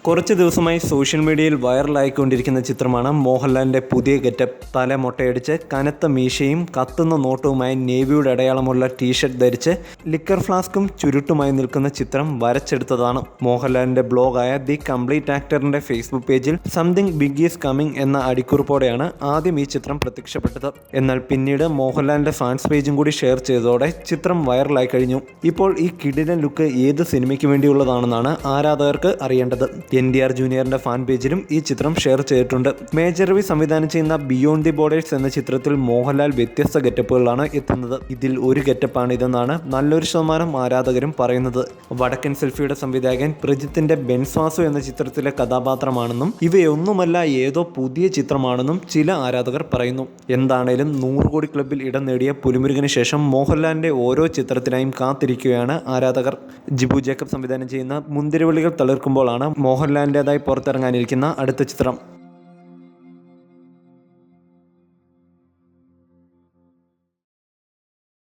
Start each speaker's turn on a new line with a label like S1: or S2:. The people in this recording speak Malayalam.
S1: കുറച്ച് ദിവസമായി സോഷ്യൽ മീഡിയയിൽ വൈറലായിക്കൊണ്ടിരിക്കുന്ന ചിത്രമാണ് മോഹൻലാലിൻ്റെ പുതിയ ഗെറ്റപ്പ്. തല മൊട്ടയടിച്ച് കനത്ത മീശയും കത്തുന്ന നോട്ടവുമായി നേവിയുടെ അടയാളമുള്ള ടീഷർട്ട് ധരിച്ച് ലിക്കർ ഫ്ലാസ്കും ചുരുട്ടുമായി നിൽക്കുന്ന ചിത്രം വരച്ചെടുത്തതാണ്. മോഹൻലാലിൻ്റെ ബ്ലോഗായ ദി കംപ്ലീറ്റ് ആക്ടറിൻ്റെ ഫേസ്ബുക്ക് പേജിൽ സംതിങ് ബിഗ് ഈസ് കമ്മിങ് എന്ന അടിക്കുറിപ്പോടെയാണ് ആദ്യം ഈ ചിത്രം പ്രത്യക്ഷപ്പെട്ടത്. എന്നാൽ പിന്നീട് മോഹൻലാലിൻ്റെ ഫാൻസ് പേജും കൂടി ഷെയർ ചെയ്തതോടെ ചിത്രം വൈറലായി കഴിഞ്ഞു. ഇപ്പോൾ ഈ കിടിലൻ ലുക്ക് ഏത് സിനിമയ്ക്ക് വേണ്ടിയുള്ളതാണെന്നാണ് ആരാധകർക്ക് അറിയേണ്ടത്. NTR ജൂനിയറിന്റെ ഫാൻ പേജിലും ഈ ചിത്രം ഷെയർ ചെയ്തിട്ടുണ്ട്. മേജർ രവി സംവിധാനം ചെയ്യുന്ന ബിയോണ്ട് ദി ബോർഡേഴ്സ് എന്ന ചിത്രത്തിൽ മോഹൻലാൽ വ്യത്യസ്ത ഗെറ്റപ്പുകളിലാണ് എത്തുന്നത്. ഇതിൽ ഒരു ഗെറ്റപ്പാണ് ഇതെന്നാണ് നല്ലൊരു ശതമാനം ആരാധകരും പറയുന്നത്. വടക്കൻ സെൽഫിയുടെ സംവിധായകൻ പ്രജിത്തിന്റെ ബെൻസ്വാസു എന്ന ചിത്രത്തിലെ കഥാപാത്രമാണെന്നും ഇവയൊന്നുമല്ല ഏതോ പുതിയ ചിത്രമാണെന്നും ചില ആരാധകർ പറയുന്നു. എന്താണേലും 100 കോടി ക്ലബിൽ ഇടം നേടിയ പുലിമുരുകന് ശേഷം മോഹൻലാലിന്റെ ഓരോ ചിത്രത്തിനായും കാത്തിരിക്കുകയാണ് ആരാധകർ. ജിബു ജേക്കബ് സംവിധാനം ചെയ്യുന്ന മുന്തിരിവള്ളികൾ തളിർക്കുമ്പോഴാണ് മോഹൻലാലിൻ്റെതായി പുറത്തിറങ്ങാനിരിക്കുന്ന അടുത്ത ചിത്രം.